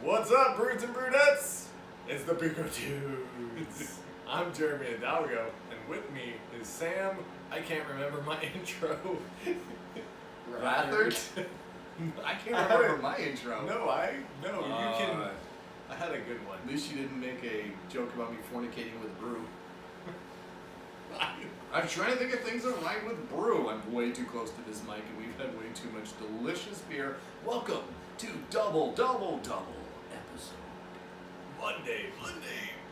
What's up, brutes and brunettes? It's the Pico Dudes. I'm Jeremy Hidalgo, and with me is Sam. I can't remember my intro. Rathard? I can't remember my intro. No, you can. I had a good one. At least you didn't make a joke about me fornicating with brew. I'm trying to think of things that rhyme with brew. I'm way too close to this mic, and we've had way too much delicious beer. Welcome to Double episode. Monday.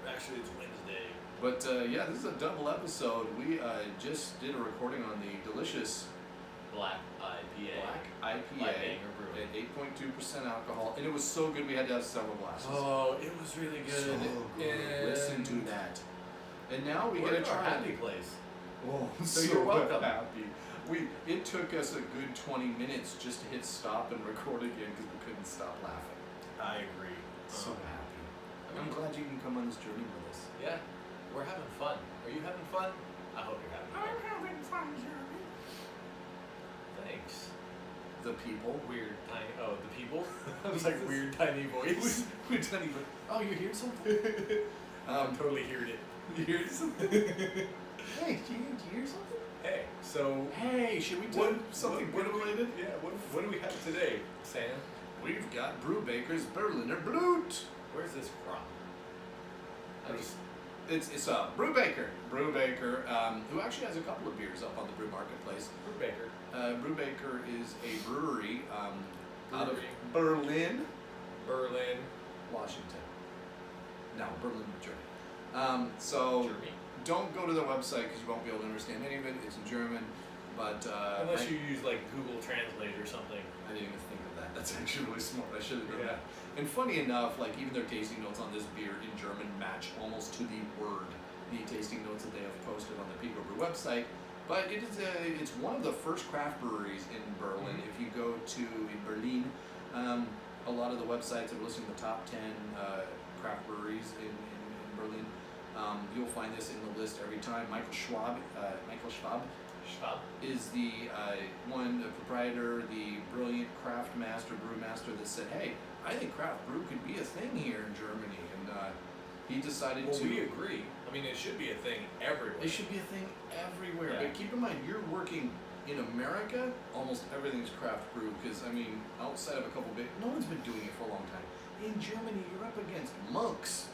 Actually, it's Wednesday. But yeah, this is a double episode. We just did a recording on the delicious Black IPA. At 8.2% alcohol, and it was so good we had to have several glasses. Oh, it was really good. So good. And Listen to that. And now we we're get in to our try happy it. place. Oh, So you're welcome. Happy. It took us a good 20 minutes just to hit stop and record again because we couldn't stop laughing. I agree. So happy. I'm glad you can come on this journey with us. Yeah, we're having fun. Are you having fun? I hope you're having fun. I'm having fun, Jeremy. Thanks. The people. Weird tiny. Oh, the people. I was like weird tiny voice. We're tiny, but oh, you hear something? I'm totally hearing it. You hear something? Hey, did you hear something? Hey, so Hey, should we do something beer related? Yeah. What do we have today, Sam? We've got Brewbaker's Berliner Blut. Where's this from? It's Brewbaker, who actually has a couple of beers up on the brew marketplace. Brewbaker. Brewbaker is a brewery out of Brewery. Berlin, Washington. No, Berlin, Germany. So Germany. don't go to their website because you won't be able to understand any of it. It's in German, but Unless you use like Google Translate or something. I didn't even think of that. That's actually really smart. I should have done Yeah. that. And funny enough, like even their tasting notes on this beer in German match almost to the word the tasting notes that they have posted on the PicoBrewer website. But it's one of the first craft breweries in Berlin. Mm-hmm. If you go to in Berlin, a lot of the websites are listing the top 10 craft breweries in Berlin. You'll find this in the list every time. Michael Schwab is the the proprietor, the brilliant craft master, brewmaster that said, hey, I think craft brew could be a thing here in Germany. And he decided to... we agree. I mean, it should be a thing everywhere. It should be a thing everywhere. Yeah. But keep in mind, you're working in America, almost everything's craft brew. Because, I mean, outside of a couple big... No one's been doing it for a long time. In Germany, you're up against monks.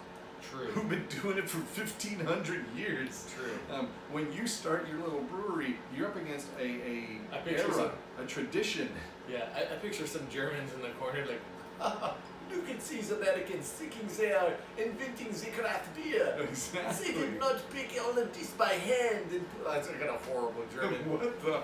True. Who've been doing it for 1,500 years. True. When you start your little brewery, you're up against a tradition. Yeah, I picture some Germans in the corner like, look at these Americans thinking they are inventing the craft beer. Exactly. They did not pick all of this by hand. And that's like a horrible German. What the?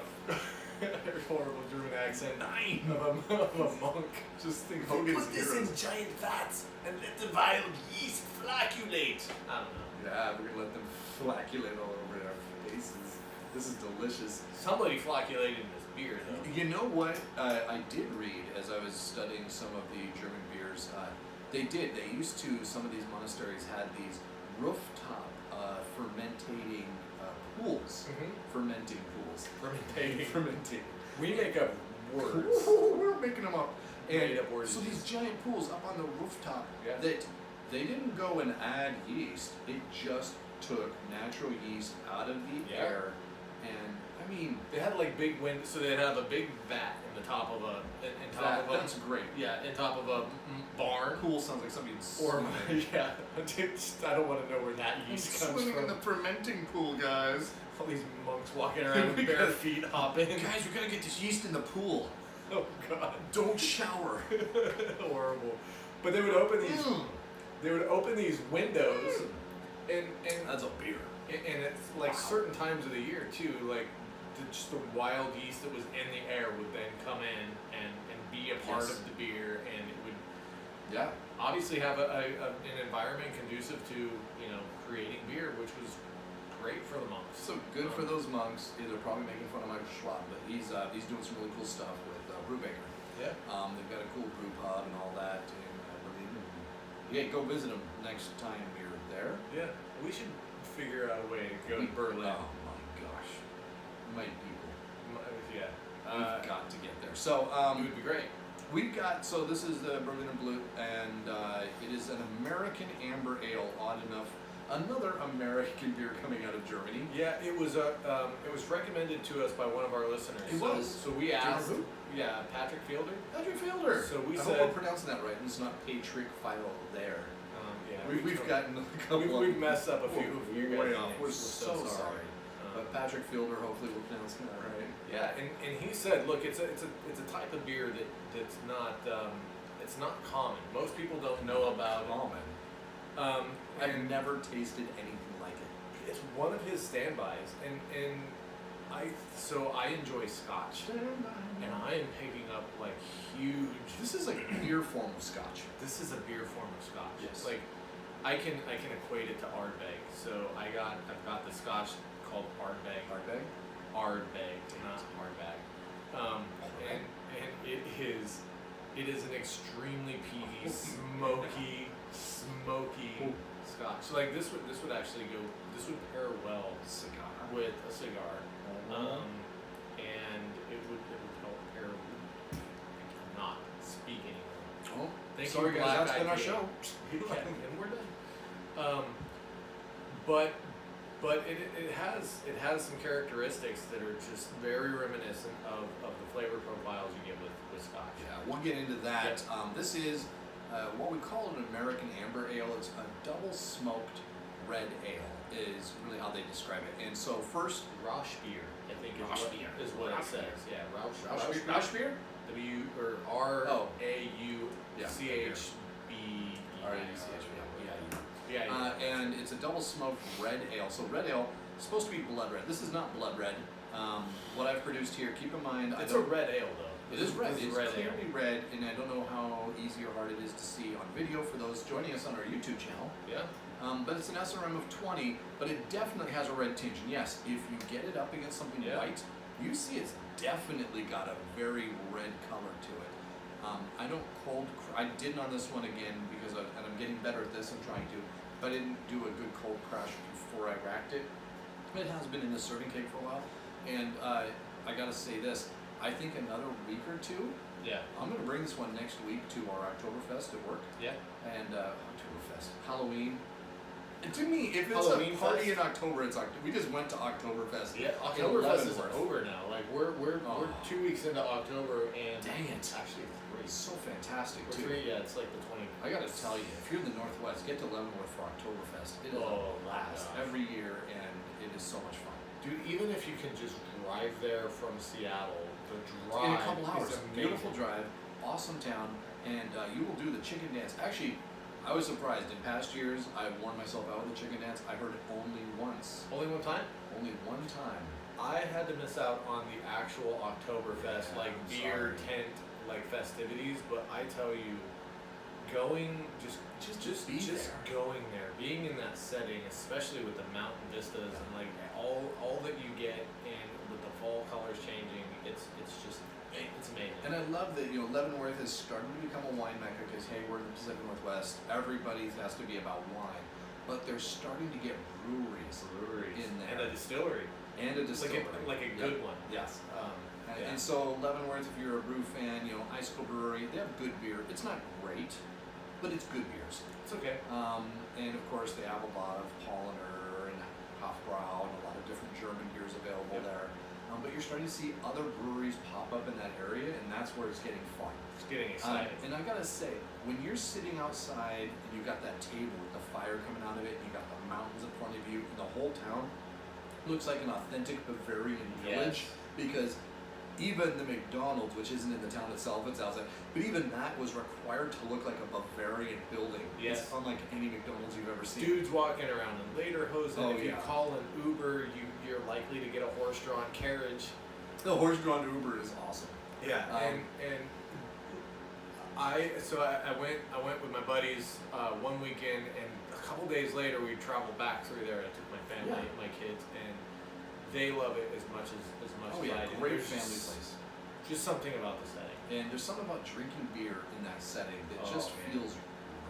Horrible German accent. Nine. Of a monk. Just think They Hogan's put this Heroes. in giant vats and let the wild yeast flacculate. I don't know. Yeah, we're gonna let them flacculate all over our faces. This is delicious. Somebody flocculated in this beer, though. You know what? I did read as I was studying some of the German beers. They used to, some of these monasteries had these rooftop fermentating pools. Mm-hmm. Fermenting pools. Fermentating. We make up words. We're making them up. Made up words. So these giant pools up on the rooftop Yeah. that they didn't go and add yeast. It just took natural yeast out of the Yeah. air, and I mean They had like big windows, so they'd have a big vat in the top of a, that's great. yeah, in top of a barn. Pool sounds like something Or swimming. yeah, I don't want to know where that I'm yeast comes swimming from. in the fermenting pool, guys. All these monks walking around We with bare gotta- feet hopping. Guys, we gotta get this yeast in the pool. Oh god, Don't shower. horrible. But they would open these. Mm. They would open these windows, and That's a beer. and it's like certain times of the year too, like just the wild yeast that was in the air would then come in and be a part Yes. of the beer, and it would Yeah. obviously have an environment conducive to creating beer, which was great for the monks. So good for those monks. They're probably making fun of Michael Schwab, but he's doing some really cool stuff with Brewbaker. Yeah. They've got a cool brew pub and all that in Berlin. Yeah, go visit them next time you're there. Yeah. We should figure out a way to go to Berlin. Oh my gosh, my people. Yeah. We've got to get there. So it would be great. we've got, so this is the Berliner Blut, and an American Amber Ale, odd enough. Another American beer coming out of Germany. Yeah, it was recommended to us by one of our listeners. It was. So we asked. Who? Yeah, Patrick Fielder. Patrick Fielder. So we I said. hope I'm pronouncing that right. And it's not Patrick Fielder there. Yeah, We've gotten a couple. We've messed up a few of your way guys' off. names. We're so sorry. But Patrick Fielder, hopefully, we're pronouncing that right. Yeah, and he said, look, it's a type of beer that's not it's not common. Most people don't know about it. Common. I've never tasted anything like it. It's one of his standbys, and I enjoy Scotch, and I am picking up like huge. This is like a beer form of Scotch. This is a beer form of Scotch. Yes. Like I can equate it to Ardbeg. So I've got the Scotch called Ardbeg. Ardbeg? Ardbeg, not hardbag. And it is an extremely peaty, smoky Scotch. So like this would actually pair well Cigar. with a cigar, and it would help pair with. I cannot speak anymore. Oh, Thank sorry you, guys, Black that's been our IPA. show. Yeah, and we're done. But it has some characteristics that are just very reminiscent of the flavor profiles you get with Scotch. Yeah, we'll get into that. This is what we call an American Amber Ale. It's a double smoked red ale is really how they describe it. And so first, Rauchbier, I think Rauchbier. is what it says. Yeah, Rauchbier. Rauchbier? Yeah. And it's a double smoked red ale. So red ale is supposed to be blood red. This is not blood red. What I've produced here, keep in mind, It's a red ale though. It is red. It's red clearly ale. red, and I don't know how easy or hard it is to see on video for those joining us on our YouTube channel. Yeah. But it's an SRM of 20, but it definitely has a red tinge. And yes, if you get it up against something white, you see it's definitely got a very red color to it. I didn't on this one again because and I'm getting better at this. I'm trying to, but I didn't do a good cold crash before I racked it. It has been in the serving keg for a while, and I gotta say this. I think another week or two. Yeah. I'm gonna bring this one next week to our Oktoberfest at work. Yeah. And Oktoberfest, Halloween. And to me, if it's Halloween a party fest? in October, it's October. We just went to Oktoberfest. Yeah, in Oktoberfest is Leavenworth. over now. Like we're 2 weeks into October, and Dang it. actually It's so fantastic we're too. three. Yeah, it's like the 20. I gotta tell you, if you're in the Northwest, get to Leavenworth for Oktoberfest. It is Oh, a blast my gosh. every year, and it is so much fun. Dude, even if you can just drive there from Seattle, the drive In a couple hours, is amazing. beautiful drive, awesome town, and you will do the chicken dance. Actually, I was surprised. In past years, I worn myself out with the chicken dance. I heard it only once. Only one time? Only one time. I had to miss out on the actual Oktoberfest, Yeah, like I'm beer sorry. tent, like festivities. But I tell you, going just be there. going there, being in that setting, especially with the mountain vistas and like all that you get, and with the fall colors changing, it's amazing. And I love that Leavenworth is starting to become a wine mecca because hey, we're in the Pacific Northwest. Everybody has to be about wine, but they're starting to get breweries in there and a distillery. and a distillery, like a good one. Yes. Yeah. And so Leavenworth, if you're a brew fan, Icicle Brewery, they have good beer. It's not great, but it's good beers. It's okay. And of course they have a lot of Paulaner and Hofbrau and a lot of different German beers available there. But you're starting to see other breweries pop up in that area, and that's where it's getting fun. It's getting exciting. And I gotta say, when you're sitting outside and you got that table with the fire coming out of it, and you got the mountains in front of you, and the whole town looks like an authentic Bavarian village, because even the McDonald's, which isn't in the town itself, it's outside, but even that was required to look like a Bavarian building. Yes. It's unlike any McDonald's you've ever seen. Dudes walking around in lederhosen. Oh, If you yeah. call an Uber, you're likely to get a horse-drawn carriage. The horse-drawn Uber is awesome. Yeah, and I went with my buddies one weekend, and a couple days later we traveled back through there. I took my family, my kids, and they love it as much as Oh as yeah, I do. great There's family place. Just something about the setting. And there's something about drinking beer in that setting that Oh, just man. feels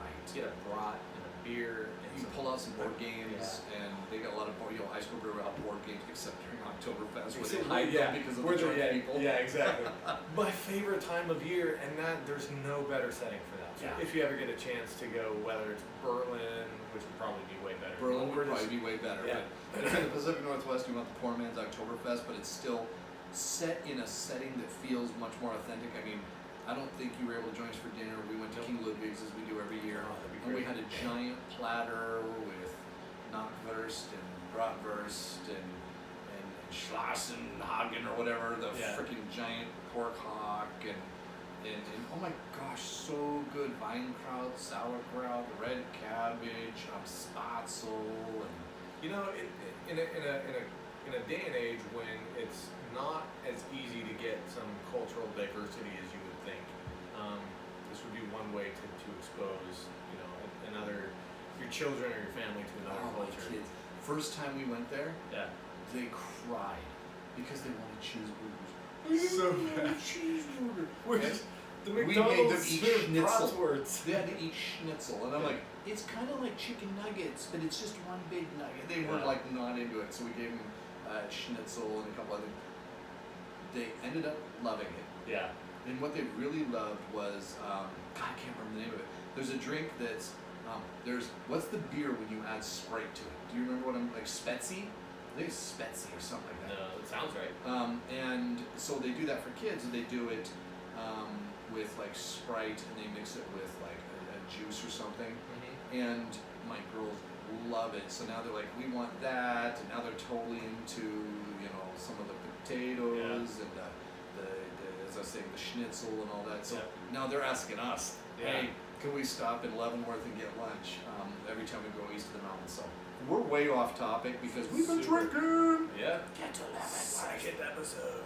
right. Get a brat and a beer and You some pull out some board games, and they got a lot of PicoBrewer out board games, except during Oktoberfest, where they hide them because of the drunk people. Yeah, exactly. My favorite time of year, and there's no better setting for that. So if you ever get a chance to go, whether it's Berlin, which would probably be way better. Berlin would probably be way better. Yeah. But in the Pacific Northwest, you want the poor man's Oktoberfest, but it's still set in a setting that feels much more authentic. I mean, I don't think you were able to join us for dinner. We went to King Ludwig's, as we do every year. Oh, that'd be And we great. had a giant platter with knockwurst and bratwurst and Schlassenhagen or whatever, the freaking giant pork hock and oh my gosh, so good. Weinkraut, sauerkraut, red cabbage, spatzel, and You know, in a day and age when it's not as easy to get some cultural diversity as you would think, this would be one way to expose, your children or your family to another culture. My kids. First time we went there, Yeah. they cried because they wanted cheeseburgers. So bad. Cheeseburger. The We made McDonald's them eat served schnitzel. bratwursts. They had to eat schnitzel, and I'm like, it's kind of like chicken nuggets, but it's just one big nugget. They were like not into it, so we gave them schnitzel and a couple other. They ended up loving it, Yeah. and what they really loved was God, I can't remember the name of it. There's a drink that's what's the beer when you add Sprite to it? Do you remember what I'm like Spetsy? I think it's Spetsy or something like that. No, it sounds right. And so they do that for kids, and they do it with like Sprite, and they mix it with like a juice or something. And my girls love it. So now they're like, we want that, and now they're totally into some of the potatoes and the as I was saying, the schnitzel and all that. So now they're asking us, hey, can we stop in Leavenworth and get lunch every time we go east of the mountains? So we're way off topic because we've been drinking. Yeah. Get to Leavenworth. Second episode.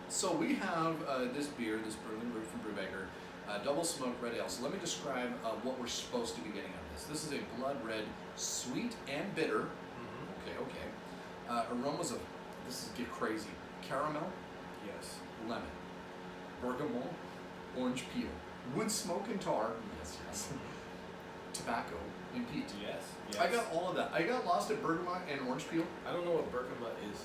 So we have this beer, this Berlin Brew from Brewbaker, Double Smoked Red Ale. So let me describe what we're supposed to be getting out of this. This is a blood red, sweet and bitter. Okay. Aromas of, get crazy, caramel, Yes. lemon, bergamot, orange peel, wood smoke and tar, yes, tobacco and peat. Yes. I got all of that. I got lost at bergamot and orange peel. I don't know what bergamot is.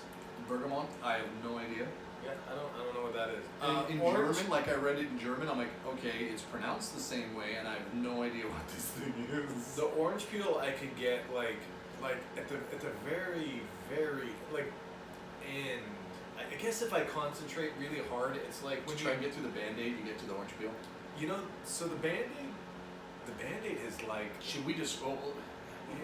Bergamot, I have no idea. Yeah, I don't know what that is. In German, like I read it in German, I'm like, okay, it's pronounced the same way, and I have no idea what this thing is. The orange peel I could get like at the very end. I guess if I concentrate really hard, it's like when Try and get through the Band-Aid, you get to the orange peel. So the Band-Aid is like. Should we just? We're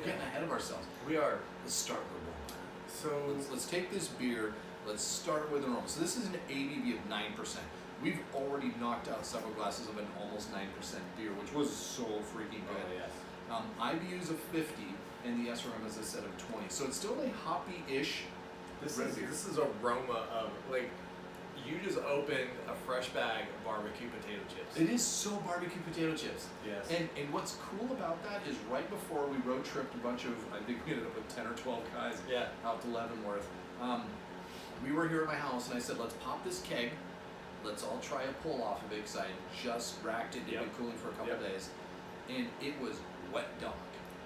getting ahead of ourselves. We are. Let's start with one. So Let's take this beer. Let's start with an aroma. So this is an ABV of 9%. We've already knocked out several glasses of an almost 9% beer, which was so freaking good. yes. IBUs of 50, and the SRM, as I said, of 20. So it's still a hoppy-ish This red is beer. aroma of like you just opened a fresh bag of barbecue potato chips. It is so barbecue potato chips. Yes. And what's cool about that is right before we road tripped a bunch of, I think we ended up with 10 or 12 guys out to Leavenworth. We were here at my house, and I said, let's pop this keg. Let's all try a pull off of it, because I just racked it. It'd been cooling for a couple days. And it was wet dog.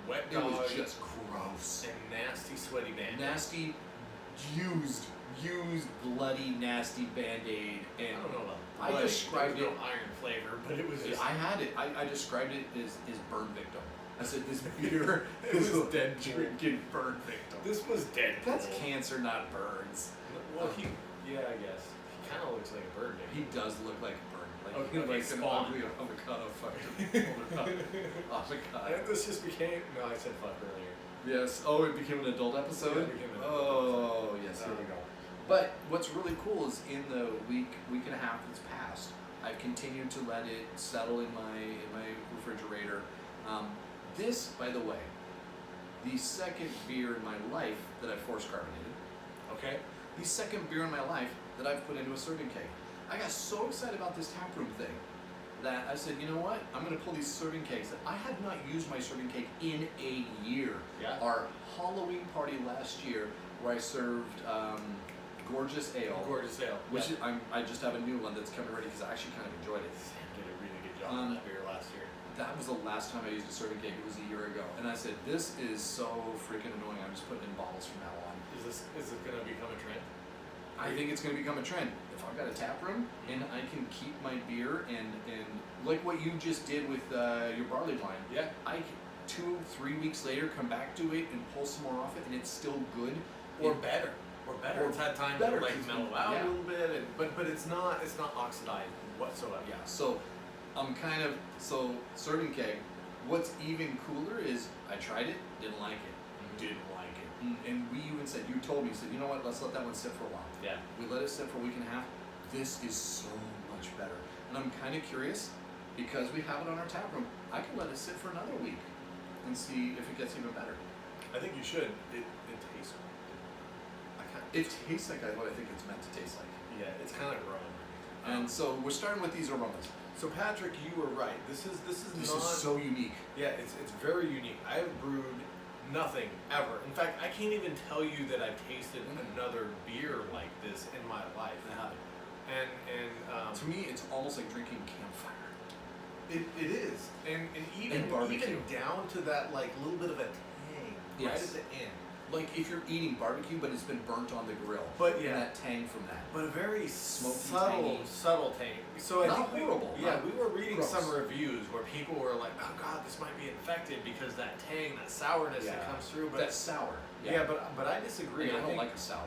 Wet It dog. was just gross. And nasty, sweaty Band-Aid. Nasty, used, bloody, nasty Band-Aid. And I don't know about I bloody. described There was it. no iron flavor, but it was just. I had it. I described it as burn victim. I said this beer It was is dead drinking burn victim. This was dead. That's cancer, not burns. Well, I guess he kind of looks like a bird. He does look like a burn. Like Okay, an Spawn. ugly avocado fucking avocado. And this just became. No, I said fuck earlier. Yes. Oh, it became an adult episode? Yeah, it became an adult Oh, yes, here we go. But what's really cool is in the week and a half that's passed, I've continued to let it settle in my refrigerator. This, by the way, the second beer in my life that I've force carbonated. Okay. The second beer in my life that I've put into a serving keg. I got so excited about this taproom thing that I said, you know what? I'm going to pull these serving kegs. I had not used my serving keg in a year. Yeah. Our Halloween party last year, where I served Gorgeous Ale. Gorgeous ale. Which I just have a new one that's coming ready because I actually kind of enjoyed it. Sam did a really good job on that beer last year. that was the last time I used a serving keg. It was a year ago, and I said, "This is so freaking annoying. I'm just putting in bottles from now on." Is this gonna become a trend? I think it's going to become a trend. If I've got a tap room and I can keep my beer and like what you just did with your barley wine, Yeah. I can 2-3 weeks later come back to it and pull some more off it, and it's still good. Or better. It's had time to better, like 'cause mellow out yeah. a little bit, but it's not oxidized whatsoever. Yeah, so I'm kind of serving keg. What's even cooler is I tried it, didn't like it, didn't like it, and we even said, you told me, you said, you know what, let's let that one sit for a while. Yeah. We let it sit for a week and a half. This is so much better, and I'm kind of curious because we have it on our tap room. I can let it sit for another week and see if it gets even better. I think you should. It tastes. It tastes like what I think it's meant to taste like. Yeah, it's kind of like rum. And so we're starting with these aromas. So Patrick, you were right. This is This not. is so unique. Yeah, it's very unique. I have brewed nothing ever. In fact, I can't even tell you that I've tasted another beer like this in my life. And To me, it's almost like drinking campfire. it is, and even And barbecue. even down to that like little bit of a tang right Yes. at the end. Like if you're eating barbecue, but it's been burnt on the grill. But and yeah. that tang from that. But a very Smoky, tangy. subtle tang. So I Not think horrible, we not were reading gross. some reviews where people were like, "Oh God, this might be infected because that tang, that sourness that comes through." But That's sour. yeah, but I disagree. I don't think, like a sour.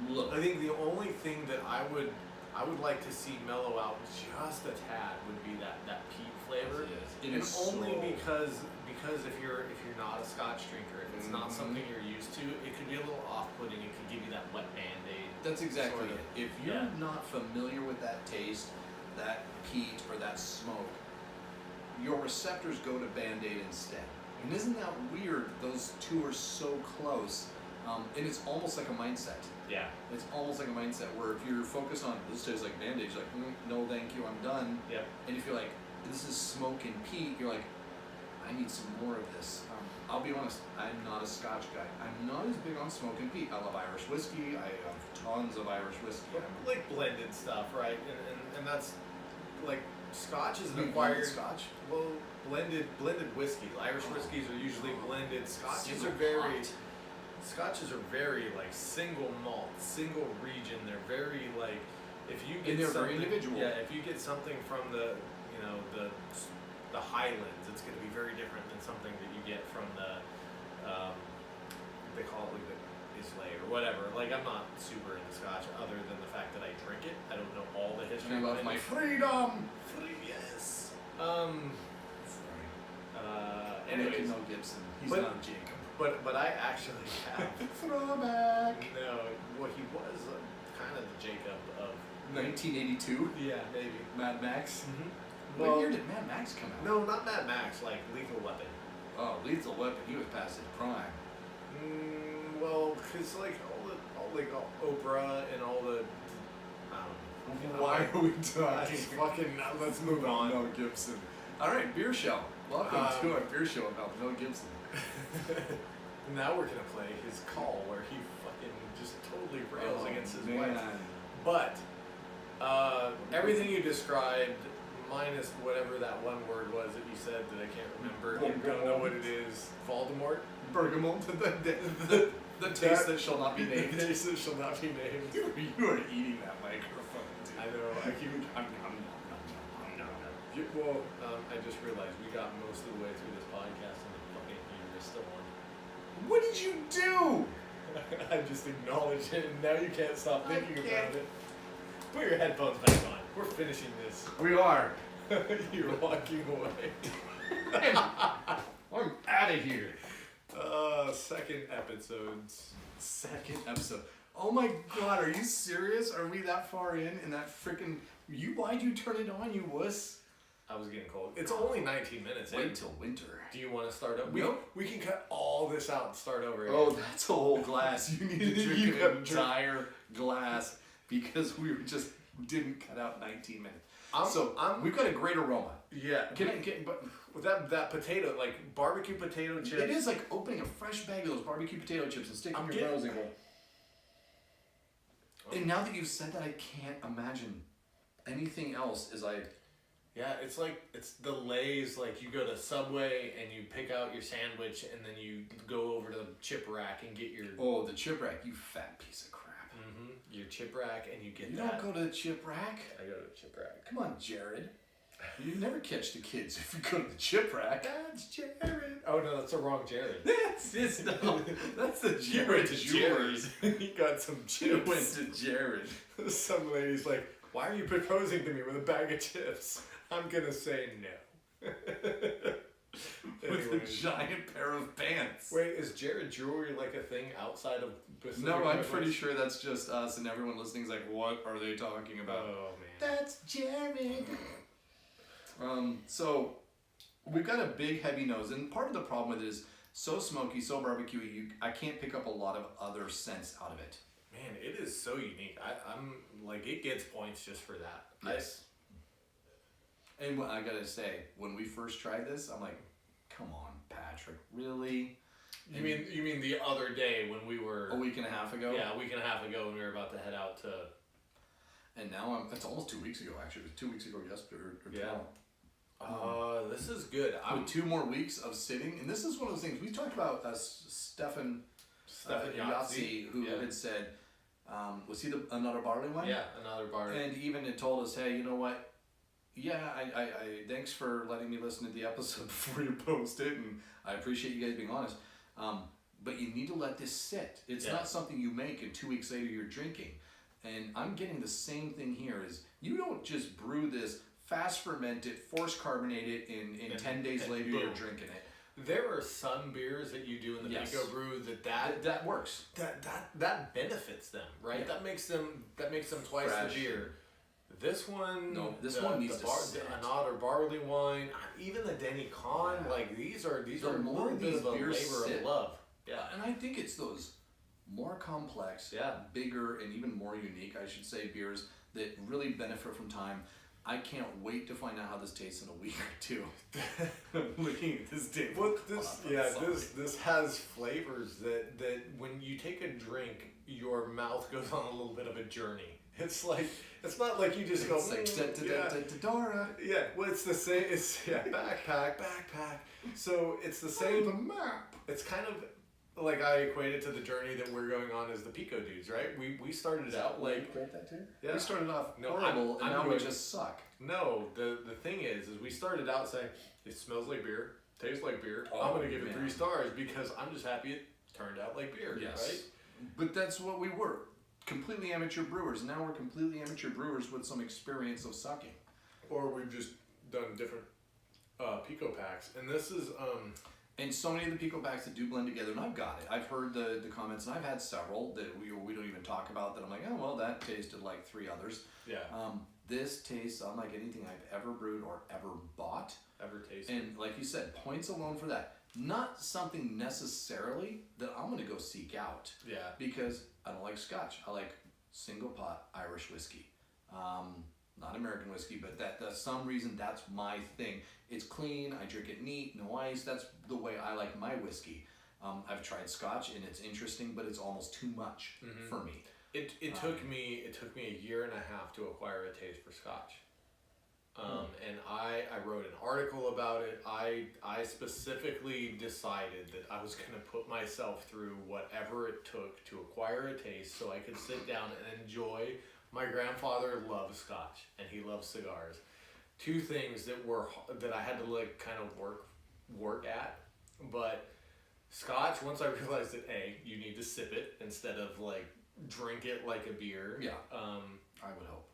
Look. I think the only thing that I would like to see mellow out just a tad would be that peat flavor, It and is only so- because if you're not a Scotch drinker, if it's not something you're used to, it could be a little off-putting. It could give you that wet Band-Aid. That's exactly sort of. it. If you're Yeah. not familiar with that taste, that peat, or that smoke, your receptors go to Band-Aid instead. And isn't that weird? Those two are so close. And it's almost like a mindset. Yeah. It's almost like a mindset where if you're focused on, this tastes like Band-Aid, you're like, no thank you, I'm done. Yep. And if you're like, this is smoke and peat, you're like, I need some more of this. I'll be honest, I'm not a Scotch guy. I'm not as big on smoke and peat. I love Irish whiskey. I have tons of Irish whiskey. Like blended stuff, right? And that's like Scotch is an Blended acquired Scotch? Well, blended whiskeys. Irish whiskeys are usually blended. Scotches are very like single malt, single region. They're very like if you get And they're something, very individual. Yeah, if you get something from the Highlands, it's going to be very different than something that you get from the they call it like the Islay or whatever. Like I'm not super into Scotch other than the fact that I drink it. I don't know all the history. And I love behind my it. freedom. Yes. Anyways, Anyways, Mel Gibson. He's but- not Jacob. but I actually have. Throwback. No, well he was kind of the Jacob of. 1982. Yeah, maybe. Mad Max. Mm-hmm. What year did Mad Max come out? No, not Mad Max. Like Lethal Weapon. Oh, Lethal Weapon. He was past his prime. Well, cause like all Oprah and all the. I don't know. Why are we Let's talking? fucking let's move on. Mel Gibson. All right, beer show. Welcome to our beer show about Mel Gibson. Now we're gonna play his call where he fucking just totally rails against his man. wife. But everything you described, minus whatever that one word was that you said that I can't remember, and don't know what it is. Voldemort. Bergamot. The taste that shall not be named. The taste that shall not be named. You are eating that microphone, dude. I know. I keep. Well, I just realized we got most of the way through this podcast and the fucking heater is still on. What did you do? I just acknowledged it, and now you can't stop thinking I about can't. it. Put your headphones back on. We're finishing this. We are. You're walking away. I'm out of here. Second episodes. Second episode. Oh my god, are you serious? Are we that far in that freaking... Why'd you turn it on, you wuss? I was getting cold. It's only 19 minutes in. Wait till winter. Do you want to start over? Nope. We can cut all this out and start over again. Oh, that's a whole glass. You need to drink You gotta an entire glass because we didn't cut out 19 minutes. We've got a great aroma. Yeah. But with that potato, like barbecue potato chips. it is like opening a fresh bag of those barbecue potato chips and sticking I'm your nose getting- and go. And now that you've said that, I can't imagine anything else as I Yeah, it's the Lay's, like you go to Subway and you pick out your sandwich and then you go over to the chip rack and get your... Oh, the chip rack, you fat piece of crap. Your chip rack and you get You that. don't go to the chip rack? I go to the chip rack. Come on, Jared. You never catch the kids if you go to the chip rack. That's Jared. Oh no, that's the wrong Jared. That's no. That's the You Jared went to Jewelers. Jared. He got some You chips. went to Jared. Some lady's like, why are you proposing to me with a bag of chips? I'm gonna say no. With a Anyways. giant pair of pants. Wait, is Jared Jewelry like a thing outside of Pacific No, I'm Northwest? pretty sure that's just us, and everyone listening's like, what are they talking about? Oh man. That's Jared. So we've got a big heavy nose, and part of the problem with it is so smoky, so barbecue-y, I can't pick up a lot of other scents out of it. Man, it is so unique. I'm like, it gets points just for that. Yes. And what I gotta say, when we first tried this, I'm like, come on, Patrick, really? You mean the other day when we were A week and a half ago? Yeah, a week and a half ago when we were about to head out to... And now it's almost 2 weeks ago, actually. It was 2 weeks ago yesterday, or tomorrow. This is good. With 2 more weeks of sitting, and this is one of those things, we talked about Stefan Yahtzee, who had said, was he another barley wine? Yeah, another barley. And even it told us, hey, you know what? Yeah, I thanks for letting me listen to the episode before you post it, and I appreciate you guys being honest. But you need to let this sit. It's not something you make and 2 weeks later you're drinking. And I'm getting the same thing here, is you don't just brew this, fast ferment it, force carbonate it, and 10 days later boom. you're drinking it. There are some beers that you do in the PicoBrew that works. That benefits them, right? Yeah. That makes them twice Fresh. the beer. This one, one needs to sit. another barley wine, even the Denny Con, like these are more a of bit these of a beers labor sit. of love. Yeah, And I think it's those more complex, bigger, and even more unique, I should say, beers that really benefit from time. I can't wait to find out how this tastes in a week or two. I'm looking at this table. This has flavors that when you take a drink, your mouth goes on a little bit of a journey. It's not like you just go. It's like Dora. Yeah, well, it's the same. It's backpack. So it's the same. The map. It's kind of like I equate it to the journey that we're going on as the Pico dudes, right? We started out like equate that too? Yeah. We started off No, horrible, I'm and now going- we just suck. No, the thing is we started out saying it smells like beer, tastes like beer. I'm gonna give it 3 stars because I'm just happy it turned out like beer. Yes. Right? But that's what we were. Completely amateur brewers. Now we're completely amateur brewers with some experience of sucking. Or we've just done different PicoPaks, and this is And so many of the PicoPaks that do blend together, and I've got it. I've heard the comments, and I've had several that we don't even talk about that I'm like, oh, well, that tasted like 3 others. yeah This tastes unlike anything I've ever brewed or ever bought. ever tasted. And like you said, points alone for that. Not something necessarily that I'm going to go seek out. Yeah. Because I don't like Scotch. I like single pot Irish whiskey. Not American whiskey, but that's some reason that's my thing. It's clean, I drink it neat, no ice. That's the way I like my whiskey. I've tried Scotch and it's interesting, but it's almost too much for me. It took me a year and a half to acquire a taste for Scotch. And I wrote an article about it. I specifically decided that I was going to put myself through whatever it took to acquire a taste so I could sit down and enjoy. My grandfather loves Scotch and he loves cigars. 2 things that I had to like kind of work at, but Scotch, once I realized that you need to sip it instead of like drink it like a beer. Yeah. I would hope.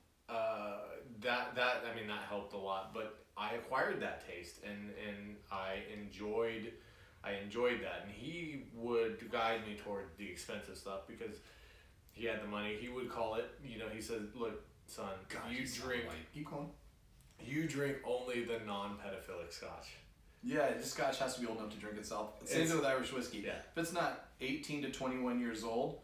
That helped a lot, but I acquired that taste and I enjoyed that, and he would guide me toward the expensive stuff because he had the money. He would call it, he said, look, son, you drink only the non-pedophilic Scotch. Yeah, this Scotch has to be old enough to drink itself. Same thing with Irish whiskey. Yeah. If it's not 18 to 21 years old,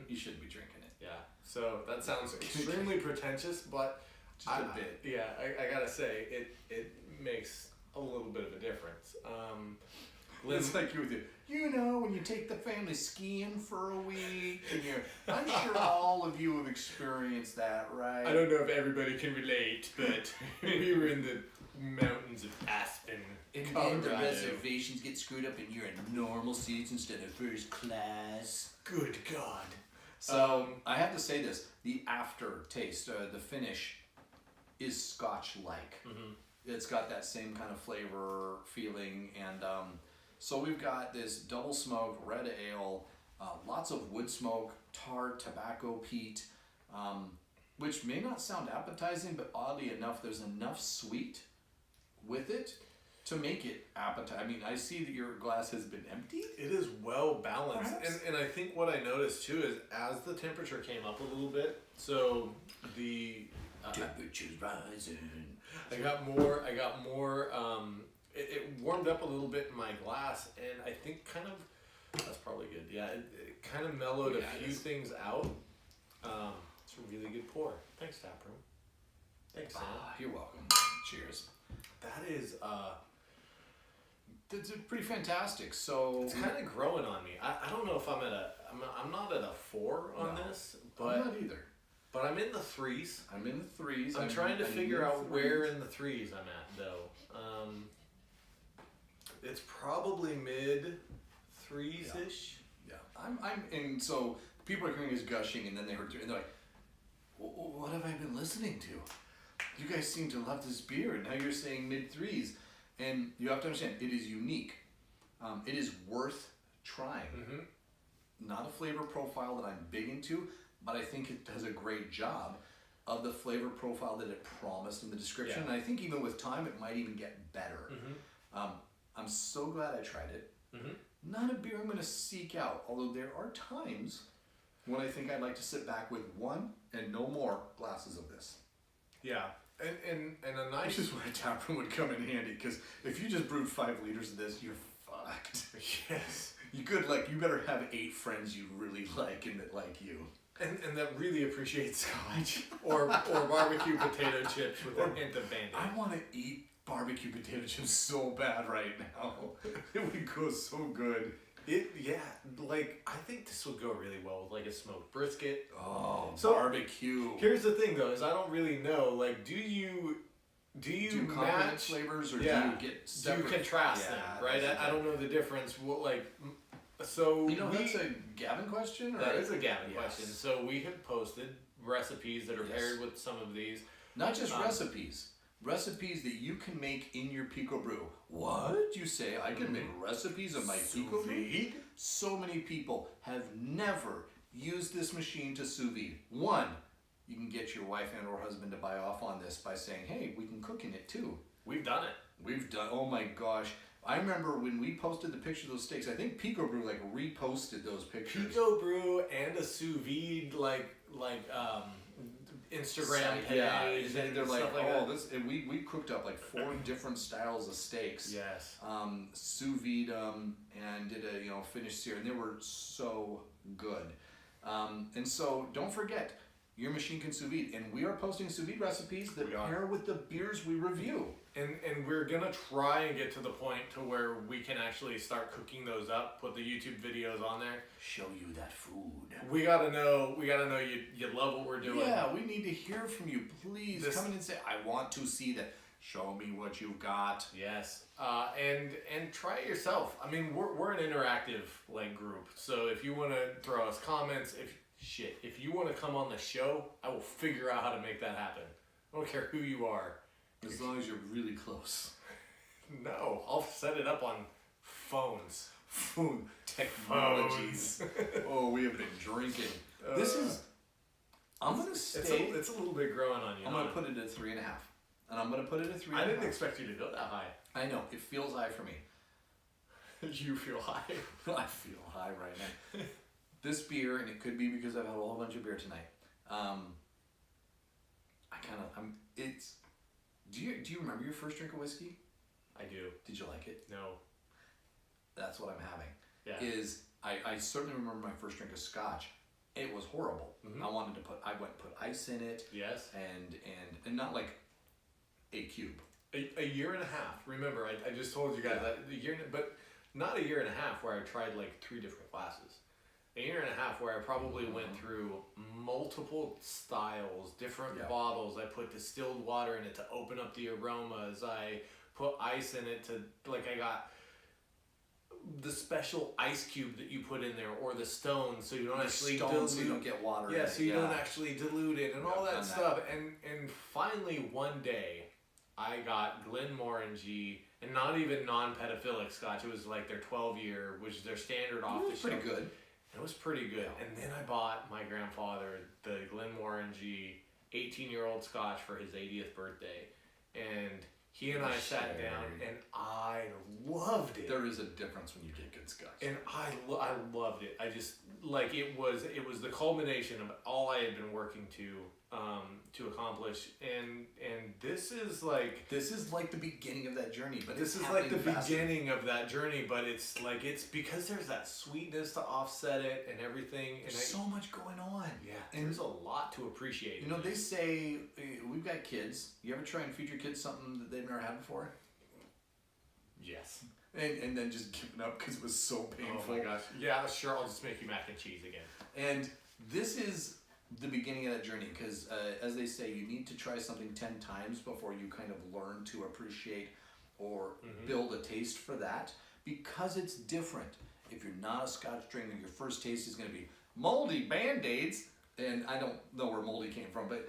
you shouldn't be drinking it. Yeah. So that sounds extremely pretentious, but Just a bit. Yeah, I gotta say it makes a little bit of a difference. It's like you with when you take the family skiing for a week, and I'm sure all of you have experienced that, right? I don't know if everybody can relate, but we were in the mountains of Aspen, And then Colorado. the reservations get screwed up and you're in normal seats instead of first class. Good God. So I have to say this: the aftertaste, the finish, is Scotch-like. Mm-hmm. It's got that same kind of flavor, feeling, and so we've got this double smoked red ale, lots of wood smoke, tar, tobacco, peat, which may not sound appetizing, but oddly enough, there's enough sweet with it to make it appetizing. I mean, I see that your glass has been emptied. It is well balanced, Perhaps. and I think what I noticed too is as the temperature came up a little bit, so the Temperature's rising. I got more. It warmed up a little bit in my glass, and I think kind of that's probably good. Yeah, it kind of mellowed Yeah, a it few is. things out. It's a really good pour. Thanks, Taproom. Thanks, Sam. You're welcome. Cheers. That is It's pretty fantastic. So it's kind of growing on me. I don't know if I'm not at a 4 on No. this, I'm but not either. I'm in the 3s. I'm in the 3s. I'm trying to I'm figure in the out where 3s. in the 3s I'm at though. It's probably mid 3s ish. Yeah, and so people are hearing us gushing, and then they heard, and they're like, "What have I been listening to? You guys seem to love this beer, and now you're saying mid 3s." And you have to understand, it is unique. It is worth trying. Mm-hmm. Not a flavor profile that I'm big into, but I think it does a great job of the flavor profile that it promised in the description. Yeah. And I think even with time, it might even get better. Mm-hmm. I'm so glad I tried it. Mm-hmm. Not a beer I'm going to seek out, although there are times when I think I'd like to sit back with one and no more glasses of this. Yeah, and a Which nice. is where a tap room would come in handy, because if you just brewed 5 liters of this, you're fucked. Yes. You better have 8 friends you really like and that like you. And that really appreciates scotch or barbecue potato chips with a hint of Band-Aid. I want to eat barbecue potato chips so bad right now. It would go so good. Like I think this would go really well with like a smoked brisket. Oh, So, barbecue. Here's the thing though, is I don't really know. Like, do you Do you complement match flavors or Yeah. do you get separate? Do you contrast Yeah, them? Right. that's I don't know the difference. So that's a Gavin question. Or? that is a Gavin Yes. question. So we have posted recipes that are Yes. paired with some of these. Not just recipes that you can make in your PicoBrew. What? You say I can make recipes of my Sous PicoBrew? vide? So many people have never used this machine to sous vide. One, you can get your wife and or husband to buy off on this by saying, hey, we can cook in it too. We've done it. We've done, oh my gosh. I remember when we posted the picture of those steaks, I think PicoBrew like reposted those pictures. PicoBrew and a sous vide Instagram page. Yeah, and they're and like, stuff like oh, that. this, and we cooked up like 4 different styles of steaks. Yes. Sous vide and did a finished sear, and they were so good. And so don't forget, your machine can sous vide, and we are posting sous vide recipes that We are. pair with the beers we review. And we're gonna try and get to the point to where we can actually start cooking those up, put the YouTube videos on there. Show you that food. We gotta know you love what we're doing. Yeah, we need to hear from you. Please This- come in and say, I want to see that. Show me what you've got. Yes. And try it yourself. I mean, we're an interactive group. So if you wanna throw us comments, if you wanna come on the show, I will figure out how to make that happen. I don't care who you are. As long as you're really close. No, I'll set it up on phones. Food technologies. Oh, we have been drinking. I'm gonna stay. It's a little bit growing on you. I'm gonna put it at 3.5, and I'm gonna put it at 3.5. I didn't expect you to go that high. I know it feels high for me. You feel high. I feel high right now. This beer, and it could be because I've had a whole bunch of beer tonight. Do you remember your first drink of whiskey? I do. Did you like it? No. That's what I'm having. Yeah. I certainly remember my first drink of scotch. It was horrible. Mhm. I went and put ice in it, Yes. and not like a cube. A year and a half. Remember, I just told you guys Yeah. that but not a year and a half where I tried 3 different glasses. a year and a half where I probably went through multiple styles, different Yeah. bottles. I put distilled water in it to open up the aromas. I put ice in it to, like, I got the special ice cube that you put in there, or the stone, so you don't actually dilute. So you don't get water. Yeah, in so it. you don't actually dilute it and all I've that done stuff. And finally one day, I got Glenmorangie, and not even non-pedophilic scotch. It was like their 12-year, which is their standard off the Pretty shelf. good. It was pretty good. Yeah. And then I bought my grandfather the Glenmorangie 18-year-old scotch for his 80th birthday. And he and I sat down, and I loved it. There is a difference when you get good scotch. And I loved it. I just, like, it was the culmination of all I had been working to accomplish. And this is like the beginning of that journey. But this it's is like the faster. beginning of that journey. But it's like, it's because there's that sweetness to offset it and everything. And There's so much going on. yeah, And there's a lot to appreciate. you know, they say we've got kids. You ever try and feed your kids something that they've never had before? Yes. And then just giving up because it was so painful. Oh my gosh. Yeah, sure. I'll just make you mac and cheese again. And this is the beginning of that journey because, as they say, you need to try something 10 times before you kind of learn to appreciate or build a taste for that, because it's different. If you're not a Scotch drinker, your first taste is going to be moldy Band-Aids, and I don't know where moldy came from, but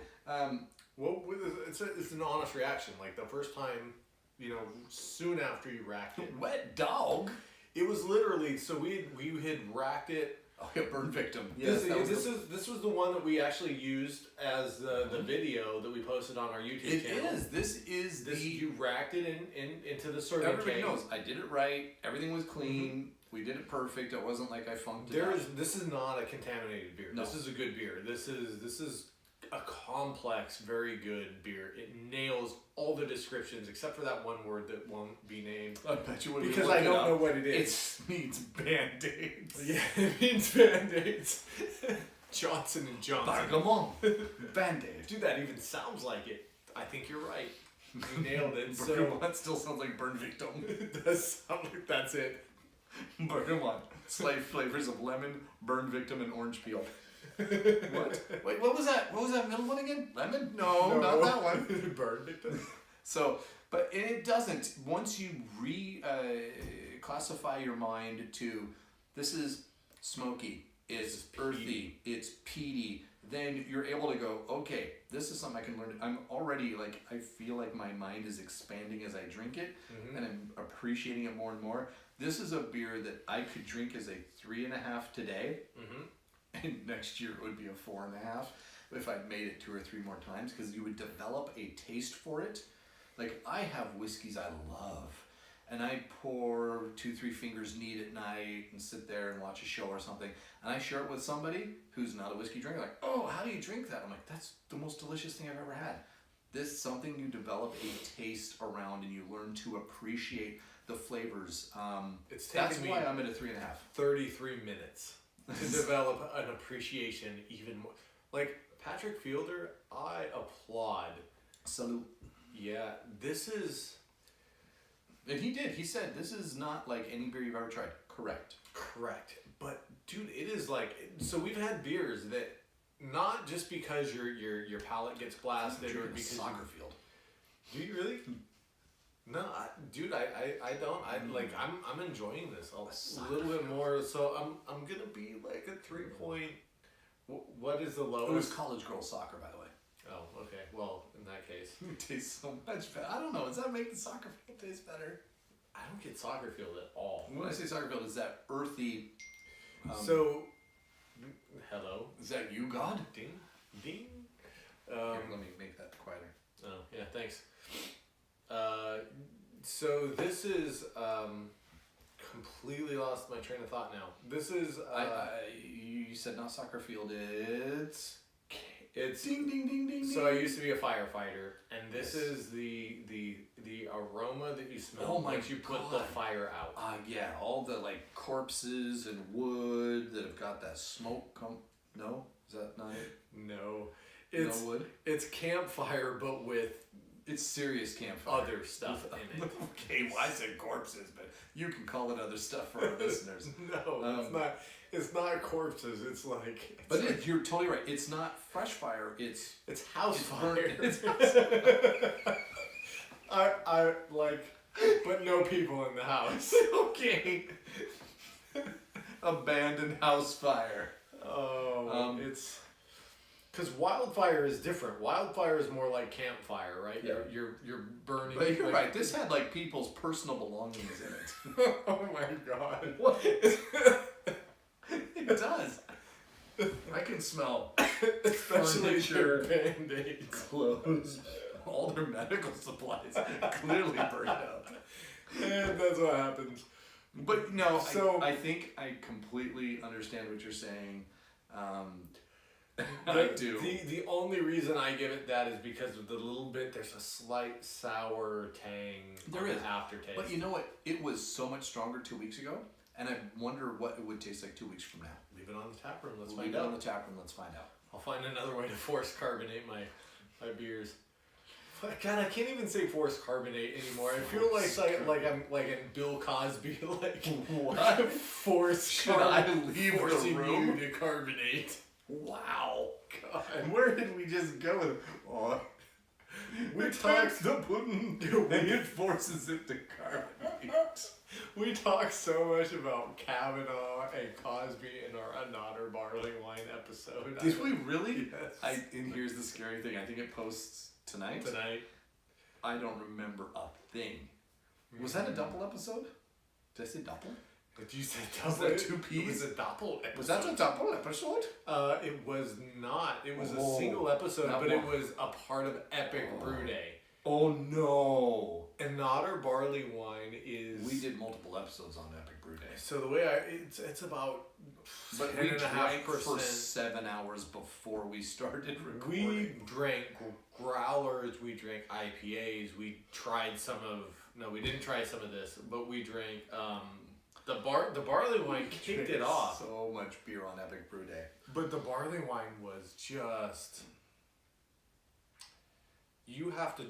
Well, it's an honest reaction. Like, the first time, you know, soon after you racked it, wet dog. it was literally, so we had racked it. Oh, yeah, burn victim. Yes, This was the one that we actually used as the video that we posted on our YouTube channel. This is You racked it into the serving Everybody case. knows I did it right. Everything was clean. We did it perfect. It wasn't like I funked it up. This is not a contaminated beer. No. This is a good beer. This is a complex, very good beer. It nails all the descriptions except for that one word that won't be named. I bet you would Because I don't know what it is. It means Band-Aids. Yeah, it means Band-Aids. Johnson & Johnson. Bergamot. Band-Aid. Dude, that even sounds like it. I think you're right. You nailed it. So Bergamot still sounds like burn victim. it does sound like that's it. Bergamot. Slight flavors of lemon, burn victim, and orange peel. What? Wait, what was that? What was that middle one again? Lemon? No, not that one. Burn victim. So, but it doesn't. Once you classify your mind to this is smoky, it's earthy, it's peaty, then you're able to go, okay, this is something I can learn. I'm already like, I feel like my mind is expanding as I drink it, and I'm appreciating it more and more. This is a beer that I could drink as a 3.5 today, and next year it would be a 4.5 if I'd made it 2 or 3 more times, because you would develop a taste for it. Like, I have whiskeys I love, and I pour 2-3 fingers neat at night and sit there and watch a show or something, and I share it with somebody who's not a whiskey drinker, like, oh, how do you drink that? I'm like, that's the most delicious thing I've ever had. This is something you develop a taste around, and you learn to appreciate the flavors. It's taken That's me why I'm at a 3.5. 33 minutes to develop an appreciation even more. Like, Patrick Fielder, I applaud. Salute. Yeah, this is... And he did. He said, this is not like any beer you've ever tried. Correct. Correct. But, dude, it is like... So we've had beers that, not just because your palate gets blasted or because... Soccer field. Do you really? No, dude, I don't. I'm enjoying this a little bit more. So I'm gonna be like a 3 point. What is the lowest? It was college girl soccer, by the way. Oh, okay. Well, in that case, It tastes so much better. I don't know. Does that make the soccer field taste better? I don't get soccer field at all. When I say soccer field, is that earthy? So, hello. Is that you, God? Ding, ding. Here, let me make that quieter. Oh yeah, thanks. So this is completely lost my train of thought now. This is You said not soccer field. It's ding ding ding ding. So I used to be a firefighter, and this is the aroma that you smell Oh my once you put the God. fire out. Yeah, all the like corpses and wood that have got that smoke. No, is that not it? No, it's no wood. it's campfire, but with It's serious campfire. other stuff in it. Okay, well, I said corpses, but you can call it other stuff for our listeners. No, it's not. It's not corpses. It's like. You're totally right. It's not fresh fire. It's house fire. It's I like, but no people in the house. okay. Abandoned house fire. Oh, it's because wildfire is different. Wildfire is more like campfire, right? Yeah. You're burning. But you're right. This had like people's personal belongings in it. Oh my god! What? It does. I can smell Especially furniture, their Band-Aids. clothes, all their medical supplies clearly burned up. And that's what happens. But no, So- I think I completely understand what you're saying. I do. The only reason I give it that is because of the little bit. There's a slight sour tang. There on is. the aftertaste. But you know what? It was so much stronger 2 weeks ago, and I wonder what it would taste like 2 weeks from now. Leave it on the tap room. Let's Leave find it out. on the tap room. Let's find out. I'll find another way to force carbonate my beers. God, I can't even say force carbonate anymore. I feel like I'm like in Bill Cosby, like What? force. Should I leave the forcing room? you to carbonate? Wow. God. Where did we just go with? Oh, We it talked. takes the pudding and it forces it to carbonate. We talked so much about Kavanaugh and Cosby in our Another Barley Wine episode. Did we really? Yes. And here's the scary thing. I think it posts tonight. I don't remember a thing. Was that a double episode? Did I say double? Did you say Was double? that two It P's? was a double episode. Was that a double episode? It was not. It was Oh, a single episode, that but it one. was a part of Epic Brew Day. Oh no! Another Barley Wine is. We did multiple episodes on Epic Brew Day. So the way it's about. But we drank for 10.5%. 7 hours before we started recording. We drank growlers, we drank IPAs, we tried some of. No, we didn't try some of this, but we drank. The barley wine kicked it off. So much beer on Epic Brew Day. But the barley wine was just. You have to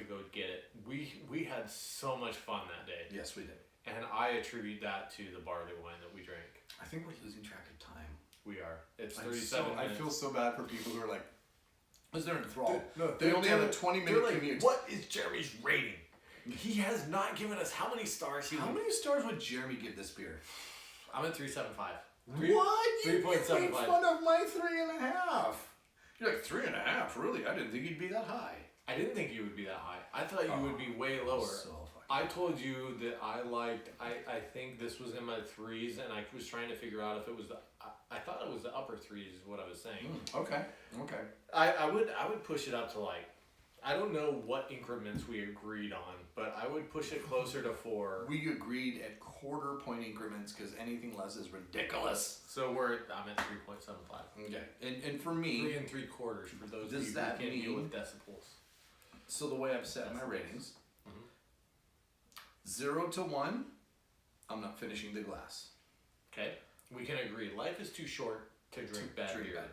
go get it. We had so much fun that day, Yes, we did. and I attribute that to the barley wine that we drank. I think we're losing track of time. We are. It's I'm 37 I minutes. feel so bad for people who are like, is there enthralled? No, They only have a they're 20-minute like, commute. what is Jeremy's rating? He has not given us how many stars he How would. many stars would Jeremy give this beer? I'm at 3.75. What? You 3.75. made fun of my 3.5. You're like 3.5. Really? I didn't think you'd be that high. I didn't think you would be that high. I thought you would be way lower. So fucking I told you that I liked. I think this was in my threes, and I was trying to figure out if it was the. I thought it was the upper threes. Is what I was saying. Okay. I would push it up to like. I don't know what increments we agreed on, but I would push it closer to 4. We agreed at quarter-point increments because anything less is ridiculous. So I'm at 3.75. Okay. And for me, 3 3/4 for those Does of you that who can't deal mean- with decibels. so the way I've set my ratings, Mhm. 0 to 1, I'm not finishing the glass. Okay, we can agree. Life is too short to drink bad beer.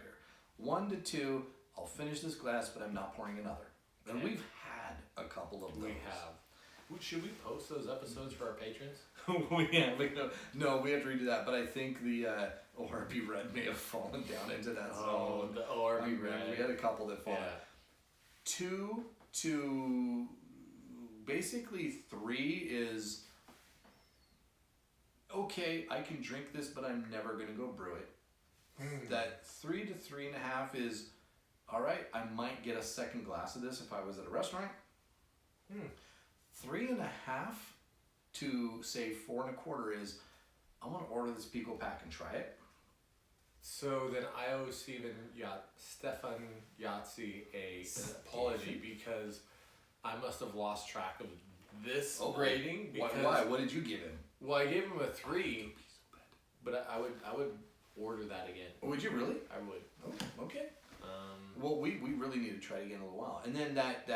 1 to 2, I'll finish this glass, but I'm not pouring another. And Okay. we've had a couple of those. We have. Should we post those episodes for our patrons? No, we have to redo that. But I think the ORB Red may have fallen down into that zone. The ORB I mean, Red. We had a couple that fall. Yeah. 2 to basically 3 is okay. I can drink this, but I'm never gonna go brew it. That 3 to 3.5 is all right. I might get a second glass of this if I was at a restaurant. 3.5 to say 4.25 is I want to order this PicoPak and try it. So then I owe Stefan Yahtzee an apology because I must have lost track of this rating. Because, Why? What did you give him? Well, I gave him a 3, but I would order that again. Would you really? I would. Oh, okay. Well, we really need to try it again in a little while. And then that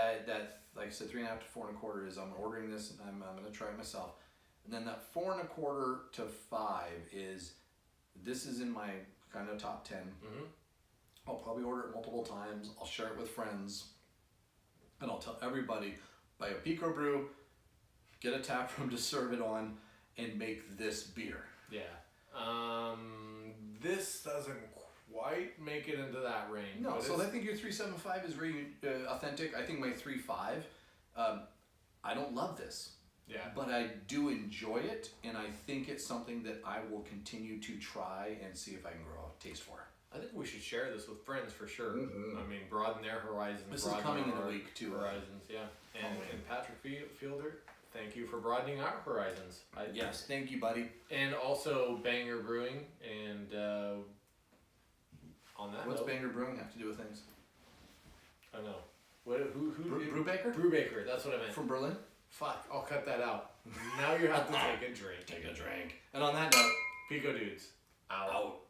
like I said, 3.5 to 4.25 is I'm ordering this and I'm gonna try it myself. And then that 4.25 to 5 is this is in my kind of top 10. Mm-hmm. I'll probably order it multiple times. I'll share it with friends. And I'll tell everybody, buy a Pico Brew, get a tap room to serve it on, and make this beer. Yeah. This doesn't quite make it into that range. No, but so I think your 375 is very authentic. I think my 3.5, I don't love this. Yeah. But I do enjoy it, and I think it's something that I will continue to try and see if I can grow a taste for. I think we should share this with friends for sure. Mhm. I mean, broaden their horizons. This is broaden coming in our a week too. Horizons, yeah. And, Oh, and Patrick Fielder, thank you for broadening our horizons. Yes, thank you, buddy. And also Banger Brewing, and on that What's note, Banger Brewing have to do with things? I don't know. Who Brewbaker? Brewbaker, that's what I meant. From Berlin? Fuck, I'll cut that out. Now you have to take a drink. Take a drink. And on that note, Pico Dudes, out. out.